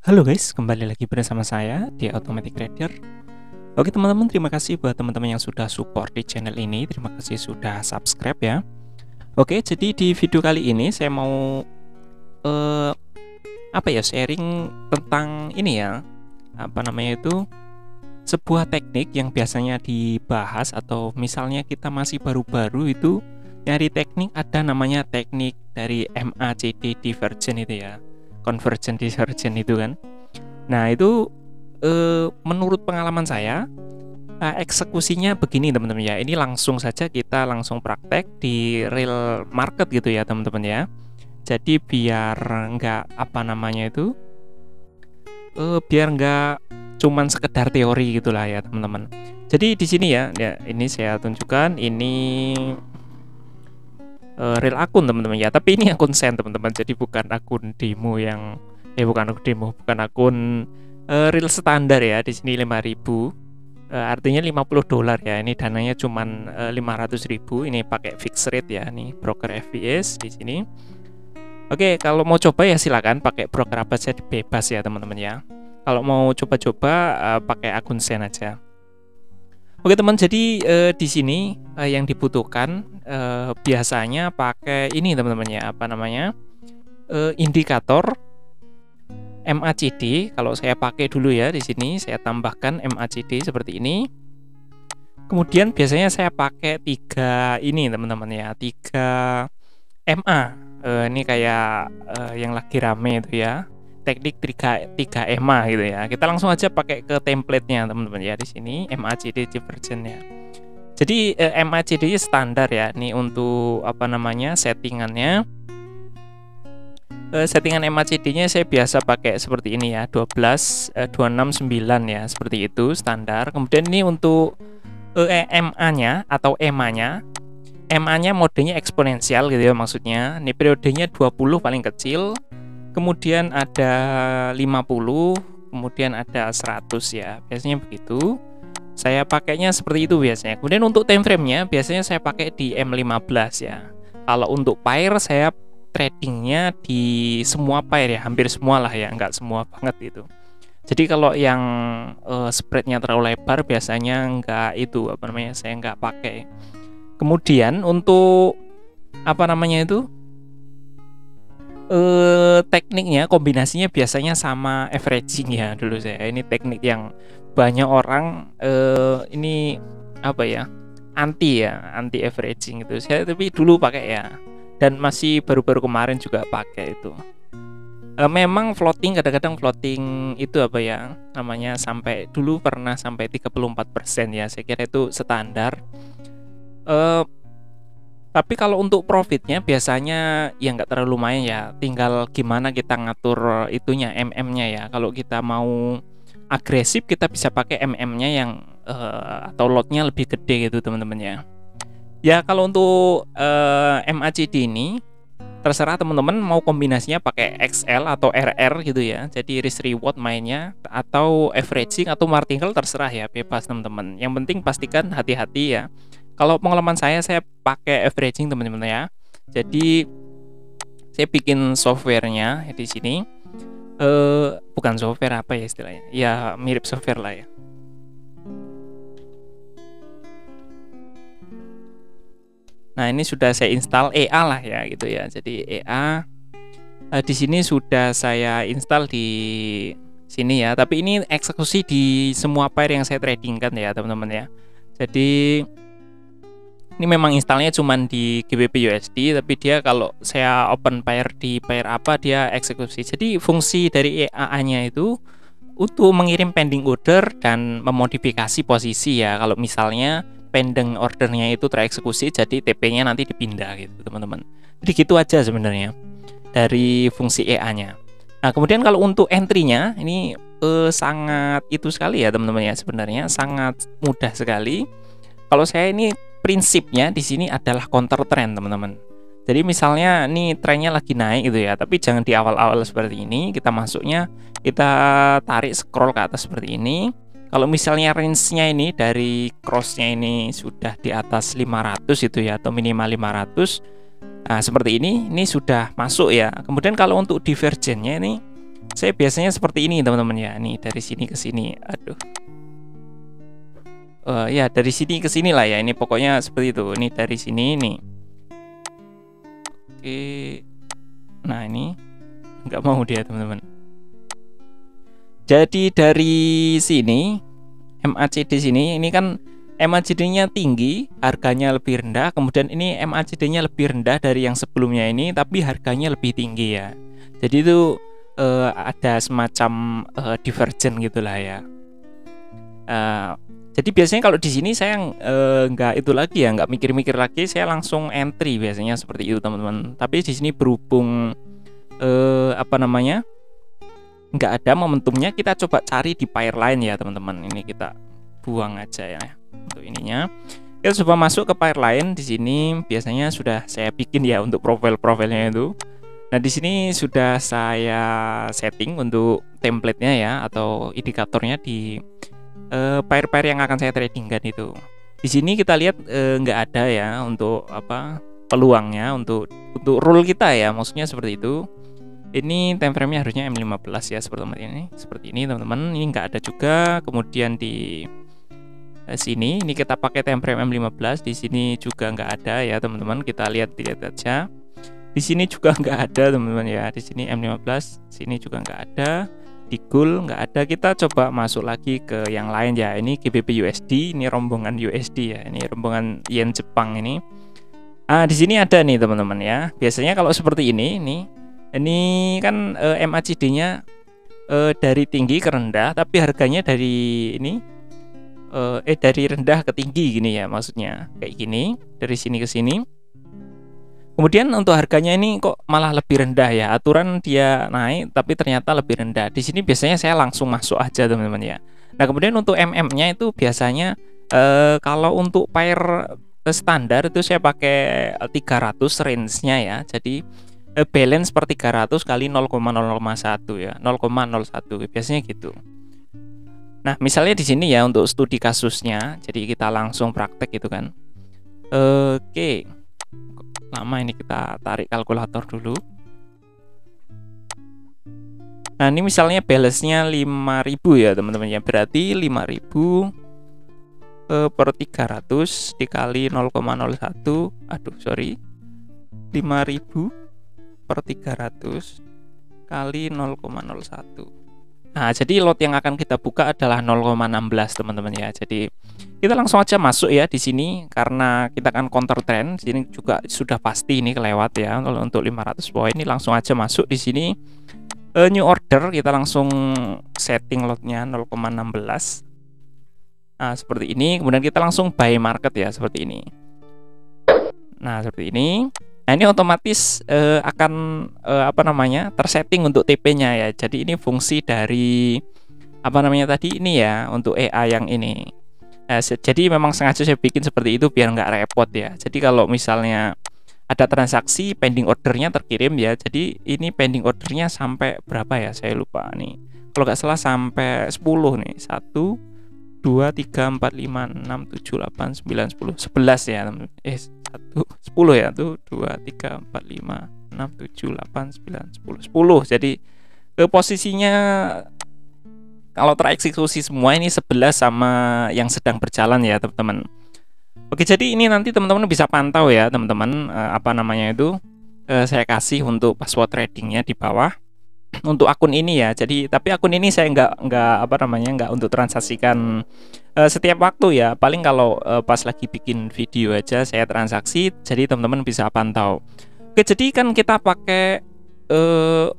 Halo guys, kembali lagi bersama saya di Automatic Trader. Oke teman-teman, terima kasih buat teman-teman yang sudah support di channel ini. Terima kasih sudah subscribe ya. Oke, jadi di video kali ini saya mau eh, sharing tentang ini ya. Sebuah teknik yang biasanya dibahas, atau misalnya kita masih baru-baru itu nyari teknik, ada namanya teknik dari MACD divergent itu ya. Convergent divergent itu kan. Nah, itu menurut pengalaman saya eksekusinya begini teman-teman ya. Ini langsung saja kita langsung praktek di real market gitu ya teman-teman ya. Jadi biar nggak biar nggak cuman sekedar teori gitulah ya teman-teman. Jadi di sini ya ini saya tunjukkan ini real akun teman-teman ya, tapi ini akun sen teman-teman, jadi bukan akun demo yang bukan akun real standar ya. Di sini 5.000 artinya $50 ya. Ini dananya cuman 500.000. Ini pakai fixed rate ya, nih broker FBS di sini. Oke, kalau mau coba ya silakan pakai broker apa saja, bebas ya teman-teman ya. Kalau mau coba-coba pakai akun sen aja. Oke teman, jadi di sini yang dibutuhkan biasanya pakai ini teman-teman ya, indikator MACD. Kalau saya pakai dulu ya, di sini saya tambahkan MACD seperti ini. Kemudian biasanya saya pakai 3 ini teman-teman ya, 3 MA. Ini kayak yang lagi rame itu ya, teknik 3 EMA gitu ya. Kita langsung aja pakai ke template-nya teman-teman ya, di sini MACD divergent ya. Jadi MACD standar ya. Ini untuk settingannya. Settingan MACD-nya saya biasa pakai seperti ini ya, 12.269 ya, seperti itu standar. Kemudian ini untuk EMA-nya atau EMA-nya. EMA-nya modenya eksponensial gitu ya maksudnya. Ini periodenya 20 paling kecil. Kemudian ada 50, kemudian ada 100 ya. Biasanya begitu. Saya pakainya seperti itu biasanya. Kemudian untuk time frame-nya biasanya saya pakai di M15 ya. Kalau untuk pair saya tradingnya di semua pair ya, hampir semua lah ya, nggak semua banget itu. Jadi kalau yang spreadnya terlalu lebar biasanya saya nggak pakai. Kemudian untuk tekniknya, kombinasinya biasanya sama averaging ya dulu saya. Ini teknik yang banyak orang anti averaging itu. Saya tapi dulu pakai ya, dan masih baru-baru kemarin juga pakai itu. Memang floating, kadang-kadang floating itu sampai dulu pernah sampai 34% ya. Saya kira itu standar. Tapi kalau untuk profitnya biasanya ya nggak terlalu lumayan ya. Tinggal gimana kita ngatur itunya, MM-nya ya. Kalau kita mau agresif kita bisa pakai MM-nya yang atau lotnya lebih gede gitu teman-teman ya. Ya kalau untuk MACD ini terserah teman-teman mau kombinasinya pakai XL atau RR gitu ya. Jadi risk reward mainnya, atau averaging atau martingale, terserah ya, bebas teman-teman. Yang penting pastikan hati-hati ya. Kalau pengalaman saya pakai averaging teman-teman ya. Jadi saya bikin softwarenya di sini. Bukan software, apa ya istilahnya? Ya mirip software lah ya. Nah, ini sudah saya install EA lah ya gitu ya. Jadi EA di sini sudah saya install di sini ya. Tapi ini eksekusi di semua pair yang saya tradingkan ya teman-teman ya. Jadi ini memang installnya cuman di GBP USD, tapi dia kalau saya open pair di pair apa dia eksekusi. Jadi fungsi dari EA-nya itu untuk mengirim pending order dan memodifikasi posisi ya. Kalau misalnya pending ordernya itu tereksekusi, jadi TP-nya nanti dipindah gitu teman-teman. Jadi gitu aja sebenarnya dari fungsi EA-nya. Nah kemudian kalau untuk entry-nya ini sangat itu sekali ya teman-teman ya, sebenarnya sangat mudah sekali. Kalau saya ini prinsipnya di sini adalah counter trend teman-teman. Jadi misalnya nih trennya lagi naik gitu ya, tapi jangan di awal-awal seperti ini. Kita masuknya, kita tarik scroll ke atas seperti ini. Kalau misalnya range-nya ini dari cross-nya ini sudah di atas 500 itu ya, atau minimal 500. Nah, seperti ini sudah masuk ya. Kemudian kalau untuk divergent-nya ini Saya biasanya seperti ini teman-teman ya. Nih dari sini ke sini. Aduh. Ya dari sini ke sini lah ya. Ini pokoknya seperti itu. Ini dari sini nih. Oke. Nah ini nggak mau dia teman-teman. Jadi dari sini MACD sini ini kan MACD-nya tinggi, harganya lebih rendah. Kemudian ini MACD-nya lebih rendah dari yang sebelumnya ini, tapi harganya lebih tinggi ya. Jadi itu ada semacam divergen gitulah ya. Jadi biasanya kalau di sini saya nggak itu lagi ya, nggak mikir-mikir lagi, saya langsung entry biasanya seperti itu teman-teman. Tapi di sini berhubung apa namanya, nggak ada momentumnya, kita coba cari di pair lain ya teman-teman. Ini kita buang aja ya untuk ininya. Kita coba masuk ke pair lain. Di sini biasanya sudah saya bikin ya untuk profilnya itu. Nah di sini sudah saya setting untuk template-nya ya atau indikatornya di pair-pair yang akan saya tradingkan itu. Di sini kita lihat nggak ada ya untuk apa peluangnya untuk rule kita ya, maksudnya seperti itu. Ini time frame-nya harusnya M15 ya seperti ini teman-teman. Ini nggak ada juga. Kemudian di sini ini kita pakai time frame M15. Di sini juga nggak ada ya teman-teman. Kita lihat aja. Di sini juga nggak ada teman-teman ya. Di sini M15, sini juga nggak ada. Di gold nggak ada. Kita coba masuk lagi ke yang lain ya. Ini GBP USD. Ini rombongan USD ya. Ini rombongan yen Jepang ini. Di sini ada nih teman-teman ya. Biasanya kalau seperti ini kan MACD-nya dari tinggi ke rendah, tapi harganya dari ini dari rendah ke tinggi gini ya, maksudnya kayak gini dari sini ke sini. Kemudian untuk harganya ini kok malah lebih rendah ya, aturan dia naik tapi ternyata lebih rendah. Di sini biasanya saya langsung masuk aja teman-teman ya. Nah kemudian untuk MM-nya itu biasanya kalau untuk pair standar itu saya pakai 300 range-nya ya. Jadi balance per 300 kali 0,001 ya, 0,01 biasanya gitu. Nah misalnya di sini ya untuk studi kasusnya, jadi kita langsung praktek gitu kan. Oke, lama ini, kita tarik kalkulator dulu. Nah ini misalnya balance-nya 5.000 ya teman-teman ya, berarti 5.000 per 300 dikali 0,01, aduh sorry, 5.000 per 300 kali 0,01. Nah jadi lot yang akan kita buka adalah 0,16 teman-teman ya. Jadi kita langsung aja masuk ya di sini, karena kita kan counter trend. Di sini juga sudah pasti ini kelewat ya. Kalau untuk 500 poin ini langsung aja masuk di sini. New order, kita langsung setting lotnya 0,16. Nah seperti ini. Kemudian kita langsung buy market ya seperti ini. Nah seperti ini. Nah ini otomatis akan apa namanya tersetting untuk TP-nya ya. Jadi ini fungsi dari apa namanya tadi ini ya, untuk EA yang ini. Jadi memang sengaja saya bikin seperti itu biar nggak repot ya. Jadi kalau misalnya ada transaksi pending ordernya terkirim ya. Jadi ini pending ordernya sampai berapa ya? Saya lupa nih. Kalau nggak salah sampai 10 nih. 1, 2, 3, 4, 5, 6, 7, 8, 9, 10, 11 ya. 10 ya tuh 2, 3, 4, 5, 6, 7, 8, 9, 10 10. Jadi posisinya kalau tereksekusi semua ini 11 sama yang sedang berjalan ya teman-teman. Oke, jadi ini nanti teman-teman bisa pantau ya teman-teman, apa namanya itu saya kasih untuk password tradingnya di bawah untuk akun ini ya. Jadi tapi akun ini saya nggak apa namanya nggak untuk transaksikan setiap waktu ya. Paling kalau pas lagi bikin video aja saya transaksi, jadi teman-teman bisa pantau. Oke, jadi kan kita pakai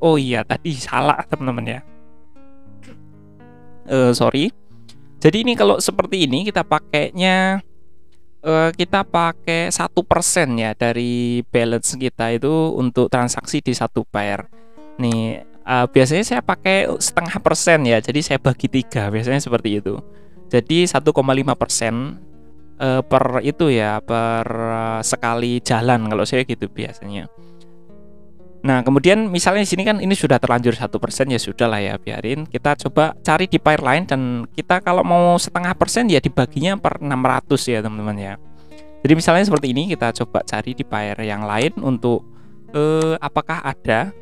oh iya tadi salah teman-teman ya. Sorry. Jadi ini kalau seperti ini kita pakainya kita pakai 1% ya dari balance kita itu untuk transaksi di satu pair. Nih biasanya saya pakai 0,5% ya. Jadi saya bagi 3 biasanya seperti itu. Jadi 1,5% per itu ya, per sekali jalan kalau saya gitu biasanya. Nah kemudian misalnya di sini kan ini sudah terlanjur 1%, ya sudah lah ya, biarin. Kita coba cari di pair lain, dan kita kalau mau 0,5% ya dibaginya per 600 ya teman-teman ya. Jadi misalnya seperti ini, kita coba cari di pair yang lain untuk apakah ada.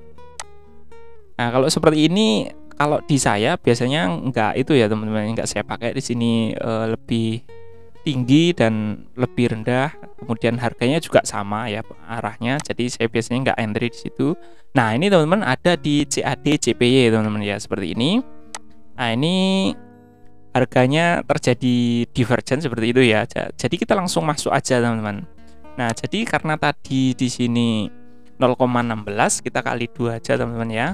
Nah, kalau seperti ini, kalau di saya biasanya enggak itu ya teman-teman, enggak saya pakai di sini, lebih tinggi dan lebih rendah, kemudian harganya juga sama ya arahnya, jadi saya biasanya nggak entry di situ. Nah, ini teman-teman ada di CAD CPY teman-teman ya, seperti ini. Nah, ini harganya terjadi divergen seperti itu ya. Jadi kita langsung masuk aja teman-teman. Nah, jadi karena tadi di sini 0,16, kita kali 2 aja teman-teman ya.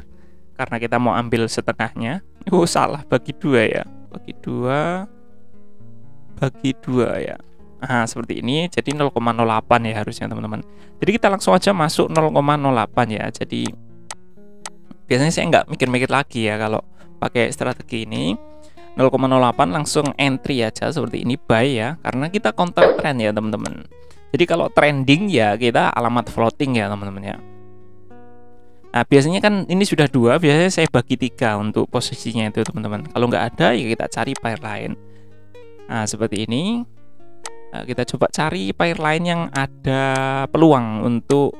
Karena kita mau ambil setengahnya. Oh, salah, bagi 2 ya. Bagi 2 ya. Nah, seperti ini. Jadi 0,08 ya harusnya teman-teman. Jadi kita langsung aja masuk 0,08 ya. Jadi biasanya saya nggak mikir-mikir lagi ya kalau pakai strategi ini. 0,08 langsung entry aja seperti ini, buy ya, karena kita counter trend ya teman-teman. Jadi kalau trending ya kita alamat floating ya teman-teman ya. Nah, biasanya kan ini sudah 2, biasanya saya bagi 3 untuk posisinya itu teman-teman. Kalau nggak ada ya kita cari pair lain. Nah, seperti ini. Nah, kita coba cari pair lain yang ada peluang untuk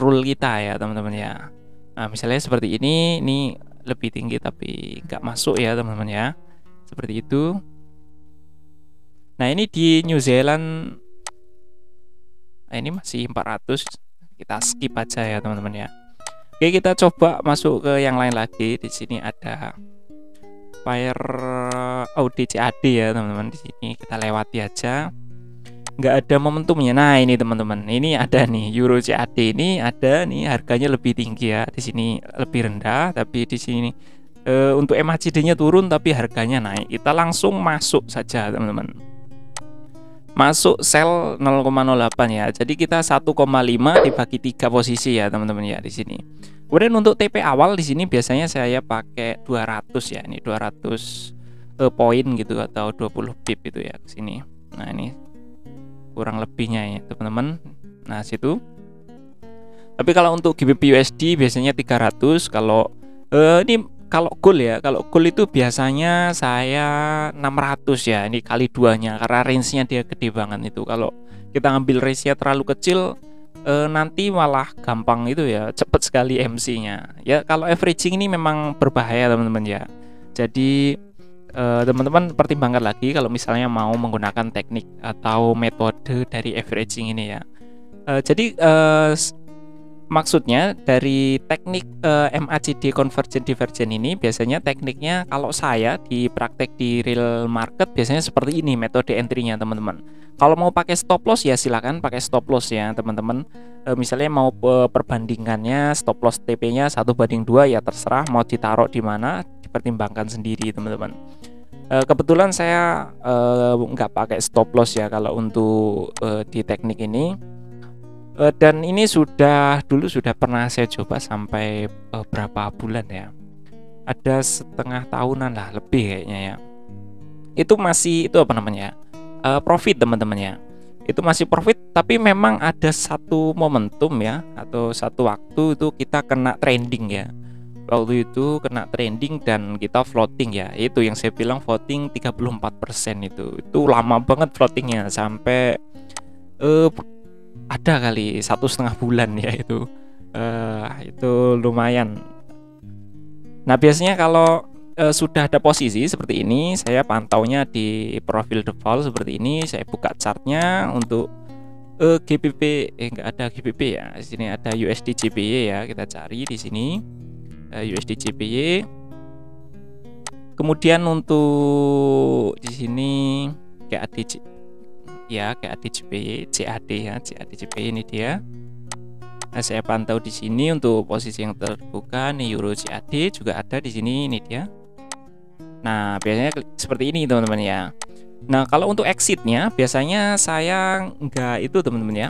rule kita ya teman-teman ya. Nah, misalnya seperti ini lebih tinggi tapi nggak masuk ya teman-teman ya. Seperti itu. Nah, ini di New Zealand. Nah, ini masih 400. Kita skip aja ya teman-teman ya. Oke, kita coba masuk ke yang lain lagi. Di sini ada pair CAD ya teman-teman. Di sini kita lewati aja. Nggak ada momentumnya. Nah, ini teman-teman. Ini ada nih Euro CAD, ini ada nih harganya lebih tinggi ya. Di sini lebih rendah, tapi di sini untuk MACD-nya turun tapi harganya naik. Kita langsung masuk saja teman-teman. Masuk sell 0,08 ya. Jadi kita 1,5 dibagi 3 posisi ya teman-teman ya di sini. Kemudian untuk TP awal di sini biasanya saya pakai 200 ya. Ini 200 poin gitu atau 20 pip itu ya ke sini. Nah, ini kurang lebihnya ya teman-teman. Nah, situ. Tapi kalau untuk GBP USD biasanya 300. Kalau kalau gold ya, kalau gold itu biasanya saya 600 ya, ini kali 2-nya karena range-nya dia gede banget itu. Kalau kita ngambil range-nya terlalu kecil nanti malah gampang itu ya, cepet sekali MC-nya. Ya, kalau averaging ini memang berbahaya teman-teman ya. Jadi teman-teman pertimbangkan lagi kalau misalnya mau menggunakan teknik atau metode dari averaging ini ya. Jadi maksudnya dari teknik MACD convergent divergent ini biasanya tekniknya kalau saya di praktek di real market biasanya seperti ini metode entry-nya teman-teman. Kalau mau pakai stop loss ya silakan pakai stop loss ya teman-teman. Misalnya mau perbandingannya stop loss TP-nya 1/2 ya terserah mau ditaruh di mana, dipertimbangkan sendiri teman-teman. Kebetulan saya nggak pakai stop loss ya kalau untuk di teknik ini. Dan ini dulu sudah pernah saya coba sampai berapa bulan ya, ada setengah tahunan lah lebih kayaknya ya. Itu masih apa namanya profit teman-teman ya. Itu masih profit tapi memang ada satu momentum ya atau satu waktu itu kita kena trending ya. Waktu itu kena trending dan kita floating ya. Itu yang saya bilang floating 34% itu lama banget floatingnya sampai ada kali 1,5 bulan ya itu. Itu lumayan. Nah, biasanya kalau sudah ada posisi seperti ini, saya pantaunya di profil default seperti ini. Saya buka chartnya untuk GBP, nggak ada GBP ya. Di sini ada USD JPY ya. Kita cari di sini USD JPY. Kemudian untuk di sini CAD ya, CAD JPY, CAD ya, CAD JPY ini dia. Nah, saya pantau di sini untuk posisi yang terbuka nih Euro CAD juga ada di sini, ini dia. Nah, biasanya seperti ini teman-teman ya. Nah, kalau untuk exitnya biasanya saya nggak itu teman-teman ya.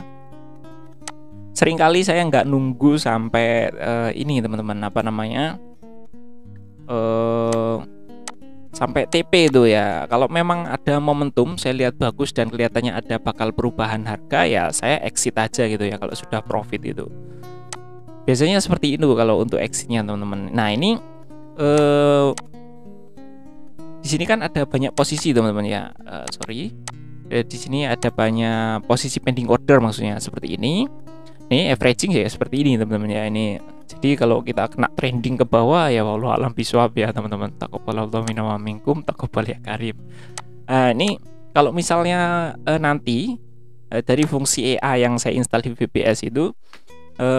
Seringkali saya nggak nunggu sampai ini teman-teman apa namanya sampai TP itu ya. Kalau memang ada momentum saya lihat bagus dan kelihatannya ada bakal perubahan harga ya saya exit aja gitu ya kalau sudah profit itu. Biasanya seperti itu kalau untuk exitnya teman-teman. Nah, ini di sini kan ada banyak posisi teman-teman ya. Di sini ada banyak posisi pending order maksudnya seperti ini. Ini averaging ya seperti ini teman-teman ya. Ini Jadi kalau kita kena trending ke bawah ya wallahu alam bisawab ya teman-teman. Taqabbalallahu minna wa minkum, taqabbal ya karim. Ini kalau misalnya nanti dari fungsi AI yang saya install di VPS itu,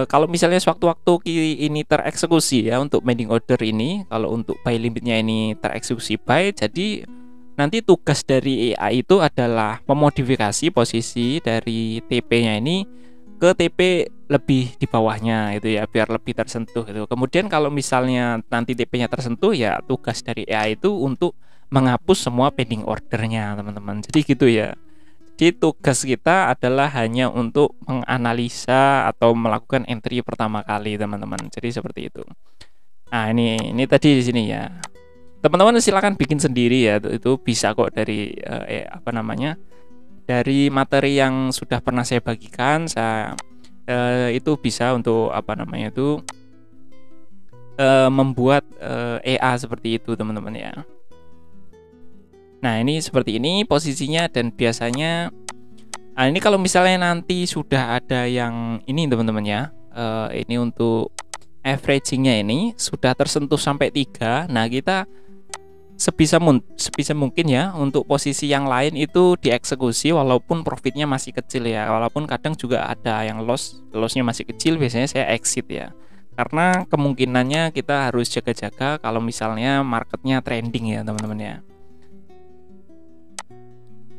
kalau misalnya sewaktu-waktu ini tereksekusi ya untuk pending order ini, kalau untuk buy limitnya ini tereksekusi buy, jadi nanti tugas dari AI itu adalah memodifikasi posisi dari TP-nya ini ke TP lebih di bawahnya itu ya, biar lebih tersentuh itu. Kemudian kalau misalnya nanti TP-nya tersentuh ya tugas dari AI itu untuk menghapus semua pending ordernya teman-teman. Jadi gitu ya. Jadi tugas kita adalah hanya untuk menganalisa atau melakukan entry pertama kali teman-teman. Jadi seperti itu. Nah ini tadi di sini ya. Teman-teman silakan bikin sendiri ya. Itu bisa kok dari dari materi yang sudah pernah saya bagikan. Itu bisa untuk membuat EA seperti itu teman-teman ya. Nah ini seperti ini posisinya, dan biasanya ini kalau misalnya nanti sudah ada yang ini teman-teman ya, ini untuk averagingnya ini sudah tersentuh sampai 3. Nah kita sebisa mungkin ya untuk posisi yang lain itu dieksekusi walaupun profitnya masih kecil ya, walaupun kadang juga ada yang lossnya masih kecil, biasanya saya exit ya, karena kemungkinannya kita harus jaga-jaga kalau misalnya marketnya trending ya teman-teman ya.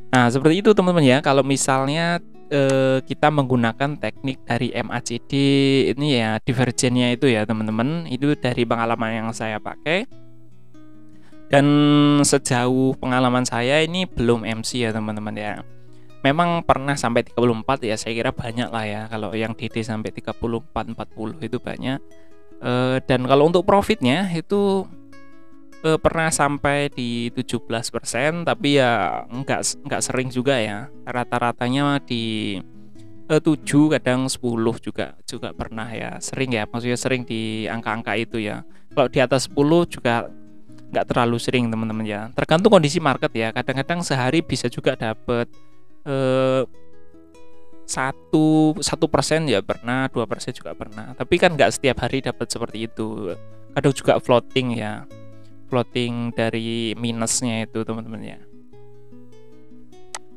Nah seperti itu teman-teman ya, kalau misalnya kita menggunakan teknik dari MACD ini ya, divergennya itu ya teman-teman, itu dari pengalaman yang saya pakai, dan sejauh pengalaman saya ini belum MC ya teman-teman ya. Memang pernah sampai 34 ya, saya kira banyak lah ya, kalau yang DD sampai 34-40 itu banyak. Dan kalau untuk profitnya itu pernah sampai di 17%, tapi ya enggak sering juga ya, rata-ratanya di 7, kadang 10 juga pernah ya, sering ya, maksudnya sering di angka-angka itu ya. Kalau di atas 10 juga nggak terlalu sering teman-teman ya, tergantung kondisi market ya. Kadang-kadang sehari bisa juga dapat 1% ya pernah, 2% juga pernah, tapi kan nggak setiap hari dapat seperti itu. Kadang juga floating ya, floating dari minusnya itu teman-teman ya.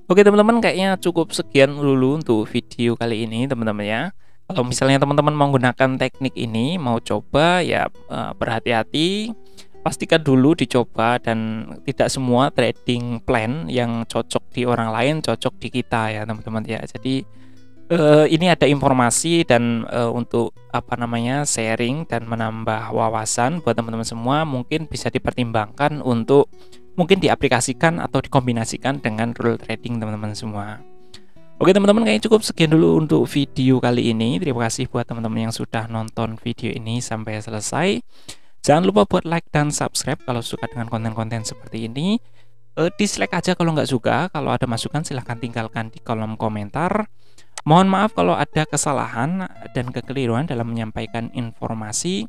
Oke teman-teman, kayaknya cukup sekian dulu untuk video kali ini teman-teman ya. Kalau misalnya teman-teman menggunakan teknik ini, mau coba ya berhati-hati, pastikan dulu dicoba, dan tidak semua trading plan yang cocok di orang lain cocok di kita ya teman-teman ya. Jadi ini ada informasi dan untuk sharing dan menambah wawasan buat teman-teman semua, mungkin bisa dipertimbangkan untuk mungkin diaplikasikan atau dikombinasikan dengan rule trading teman-teman semua. Oke teman-teman, kayaknya cukup sekian dulu untuk video kali ini. Terima kasih buat teman-teman yang sudah nonton video ini sampai selesai. Jangan lupa buat like dan subscribe kalau suka dengan konten-konten seperti ini. Dislike aja kalau nggak suka. Kalau ada masukan silahkan tinggalkan di kolom komentar. Mohon maaf kalau ada kesalahan dan kekeliruan dalam menyampaikan informasi.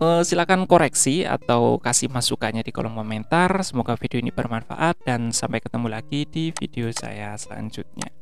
Silakan koreksi atau kasih masukannya di kolom komentar. Semoga video ini bermanfaat, dan sampai ketemu lagi di video saya selanjutnya.